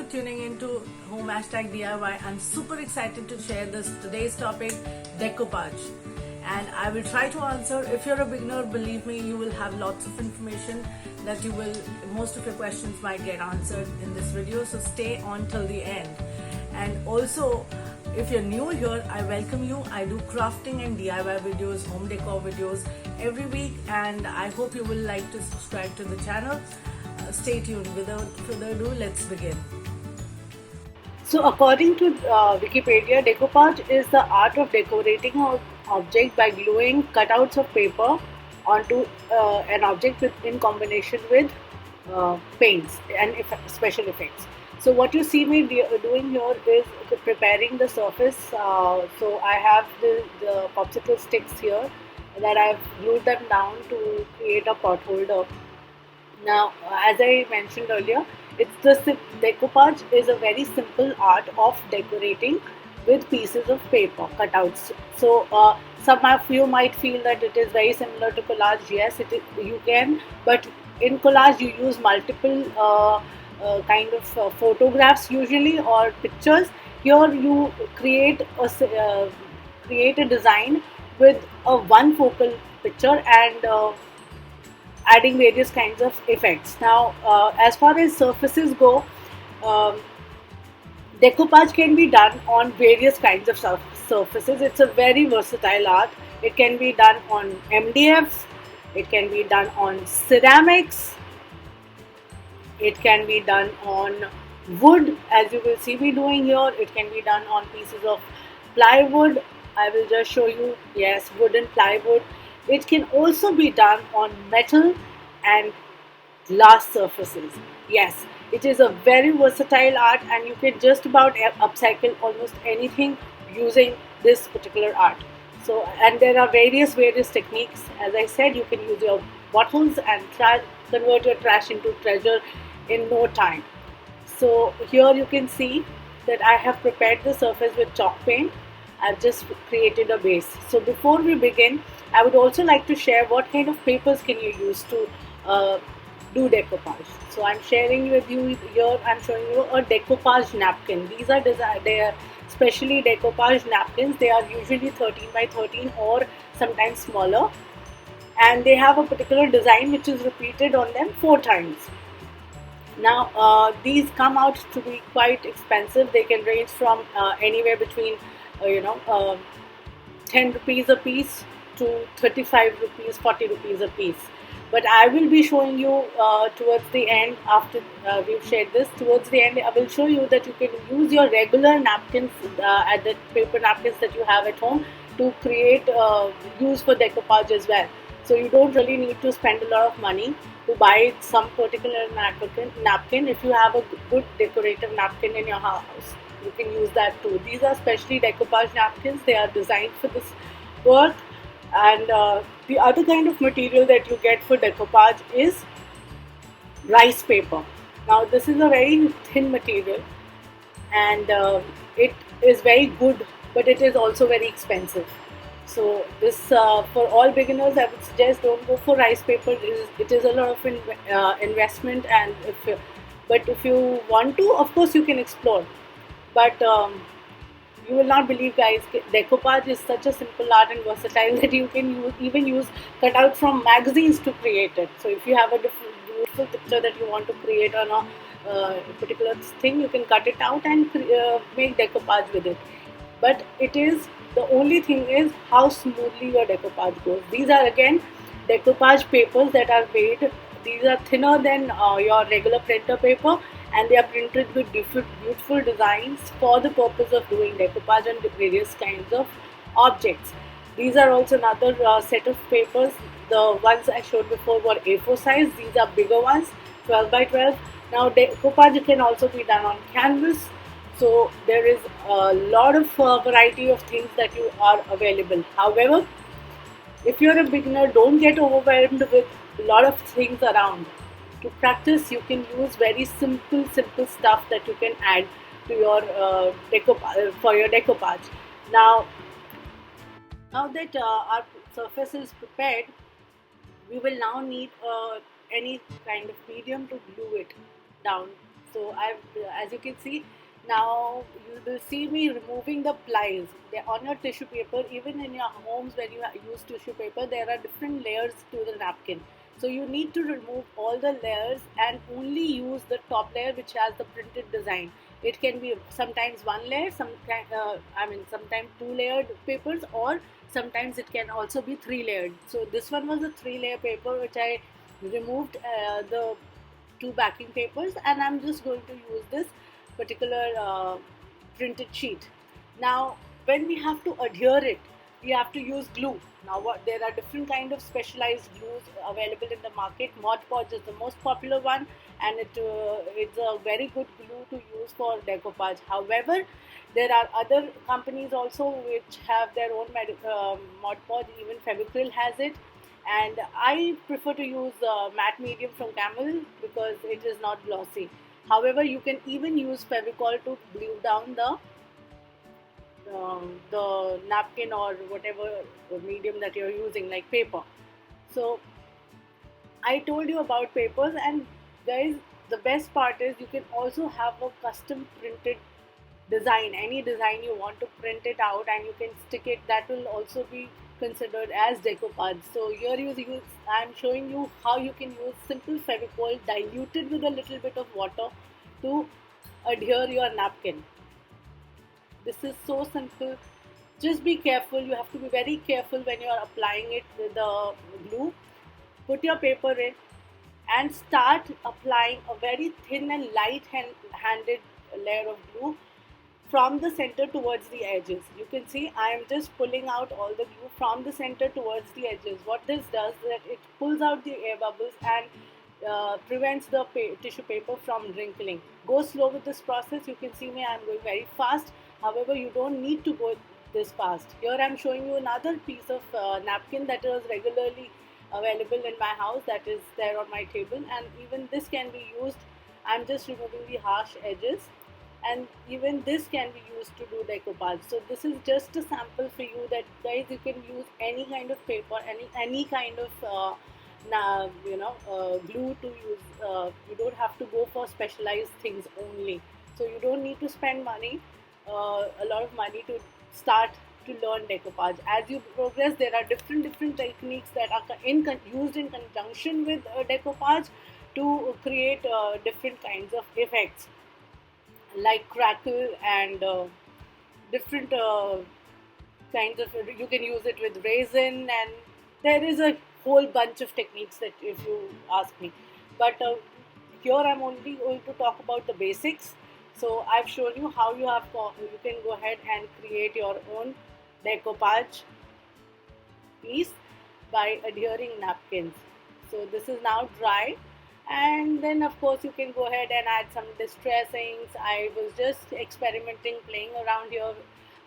tuning into Home Hashtag DIY. I'm super excited to share today's topic, decoupage. And I will try to answer. If you're a beginner, believe me, you will have lots of information that most of your questions might get answered in this video. So stay on till the end. And also, if you're new here, I welcome you. I do crafting and DIY videos, home decor videos every week, and I hope you will like to subscribe to the channel. Stay tuned. Without further ado, let's begin. So according to Wikipedia, decoupage is the art of decorating an object by gluing cutouts of paper onto an object in combination with paints and special effects. So what you see me doing here is preparing the surface. So I have the popsicle sticks here that I've glued them down to create a pot holder. Now, as I mentioned earlier, decoupage is a very simple art of decorating with pieces of paper cutouts. So some of you might feel that it is very similar to collage. Yes, you can, but in collage you use multiple kind of photographs usually, or pictures. Here you create a design with a one focal picture and adding various kinds of effects. Now, as far as surfaces go, um, decoupage can be done on various kinds of surfaces. It's a very versatile art. It can be done on MDFs, it can be done on ceramics, it can be done on wood, as you will see me doing here. It can be done on pieces of plywood. I will just show you, yes, wooden plywood. It can also be done on metal and glass surfaces. Yes, it is a very versatile art, and you can just about upcycle almost anything using this particular art. So, and there are various techniques. As I said, you can use your bottles and convert your trash into treasure in no time. So here you can see that I have prepared the surface with chalk paint. I've just created a base. So before we begin, I would also like to share what kind of papers can you use to do decoupage. So I'm sharing with you here, I'm showing you a decoupage napkin. These are they are specially decoupage napkins. They are usually 13 by 13 or sometimes smaller, and they have a particular design which is repeated on them 4 times. Now these come out to be quite expensive. They can range from anywhere between 10 rupees a piece to 35 rupees, 40 rupees a piece. But I will be showing you towards the end, after we've shared this, towards the end I will show you that you can use your regular napkins, at the paper napkins that you have at home, to create use for decoupage as well. So you don't really need to spend a lot of money to buy some particular napkin. If you have a good decorative napkin in your house, you can use that too. These are specially decoupage napkins. They are designed for this work. And the other kind of material that you get for decoupage is rice paper. Now this is a very thin material, and it is very good, but it is also very expensive. So this, for all beginners, I would suggest don't go for rice paper. It is a lot of investment, and but if you want to, of course you can explore. But you will not believe, guys, decoupage is such a simple art and versatile that you can even use cutout from magazines to create it. So if you have a beautiful picture that you want to create on a particular thing, you can cut it out and make decoupage with it. But the only thing is how smoothly your decoupage goes. These are again decoupage papers that are made. These are thinner than your regular printer paper, and they are printed with beautiful designs for the purpose of doing decoupage on various kinds of objects. These are also another set of papers. The ones I showed before were A4 size. These are bigger ones, 12 by 12. Now decoupage can also be done on canvas. So there is a lot of variety of things that you are available. However, if you're a beginner, don't get overwhelmed with a lot of things around. To practice, you can use very simple stuff that you can add to your for your decoupage. Now that our surface is prepared, we will now need any kind of medium to glue it down. So as you can see, now you will see me removing the plies. On your tissue paper, even in your homes when you use tissue paper, there are different layers to the napkin. So you need to remove all the layers and only use the top layer which has the printed design. It can be sometimes one layer, sometimes two layered papers, or sometimes it can also be three layered. So this one was a three layer paper which I removed the two backing papers, and I'm just going to use this particular printed sheet. Now when we have to adhere it, we have to use glue. Now there are different kind of specialized glues available in the market. Mod Podge is the most popular one, and it's a very good glue to use for decoupage. However, there are other companies also which have their own Mod Podge. Even Fevicryl has it, and I prefer to use matte medium from Camel because it is not glossy. However, you can even use Fevicol to glue down the napkin or whatever medium that you're using, like paper. So I told you about papers, and guys, the best part is you can also have a custom printed design. Any design you want to print it out and you can stick it. That will also be considered as decoupage. So here I'm showing you how you can use simple Fevicol diluted with a little bit of water to adhere your napkin. This is so simple. Just be careful. You have to be very careful when you are applying it with the glue. Put your paper in and start applying a very thin and handed layer of glue from the center towards the edges. You can see I am just pulling out all the glue from the center towards the edges. What this does is that it pulls out the air bubbles and prevents the tissue paper from wrinkling. Go slow with this process. You can see me, I am going very fast. However, you don't need to go this fast. Here I am showing you another piece of napkin that is regularly available in my house, that is there on my table, and even this can be used. I'm just removing the harsh edges, and even this can be used to do decoupage. So this is just a sample for you that guys, you can use any kind of paper, any kind of glue to use. You don't have to go for specialized things only. So you don't need to spend a lot of money to start to learn decoupage. As you progress, there are different techniques that are used in conjunction with decoupage to create different kinds of effects, like crackle and different kinds of. You can use it with resin, and there is a whole bunch of techniques that, if you ask me. But here I'm only going to talk about the basics. So I've shown you how you can go ahead and create your own decoupage piece by adhering napkins. So this is now dry, and then of course you can go ahead and add some distressings. I was just experimenting, playing around here.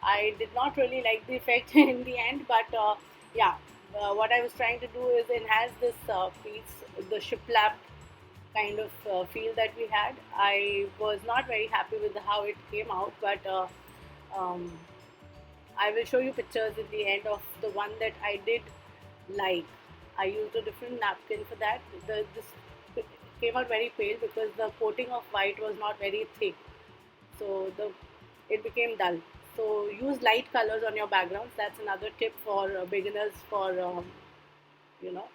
I did not really like the effect in the end, but yeah, what I was trying to do is enhance this piece, the shiplap kind of feel that we had. I was not very happy with how it came out, but um, I will show you pictures in the end of the one that I did like. I used a different napkin for that. This came out very pale because the coating of white was not very thick, so it became dull. So use light colors on your backgrounds. That's another tip for beginners. You know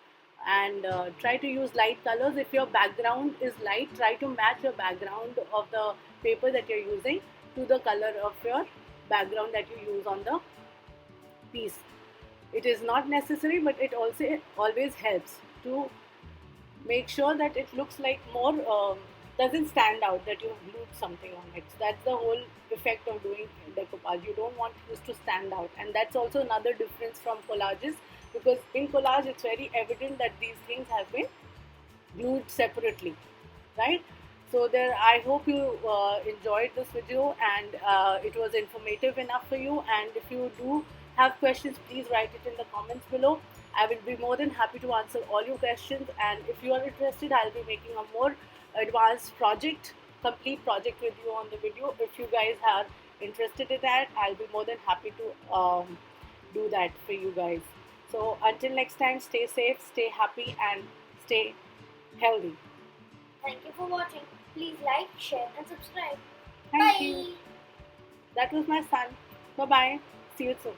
and try to use light colors. If your background is light, try to match your background of the paper that you're using to the color of your background that you use on the piece. It is not necessary, but it also always helps to make sure that it looks like more, doesn't stand out that you have glued something on it. So that's the whole effect of doing decoupage. You don't want this to stand out, and that's also another difference from collages, because in collage it's very evident that these things have been glued separately, right? So there, I hope you enjoyed this video, and it was informative enough for you. And if you do have questions, please write it in the comments below. I will be more than happy to answer all your questions, and if you are interested, I'll be making a more advanced complete project with you on the video. If you guys are interested in that, I'll be more than happy to do that for you guys. So until next time, stay safe, stay happy, and stay healthy. Thank you for watching. Please like, share, and subscribe. Thank you. Bye. That was my son. Bye bye. See you soon.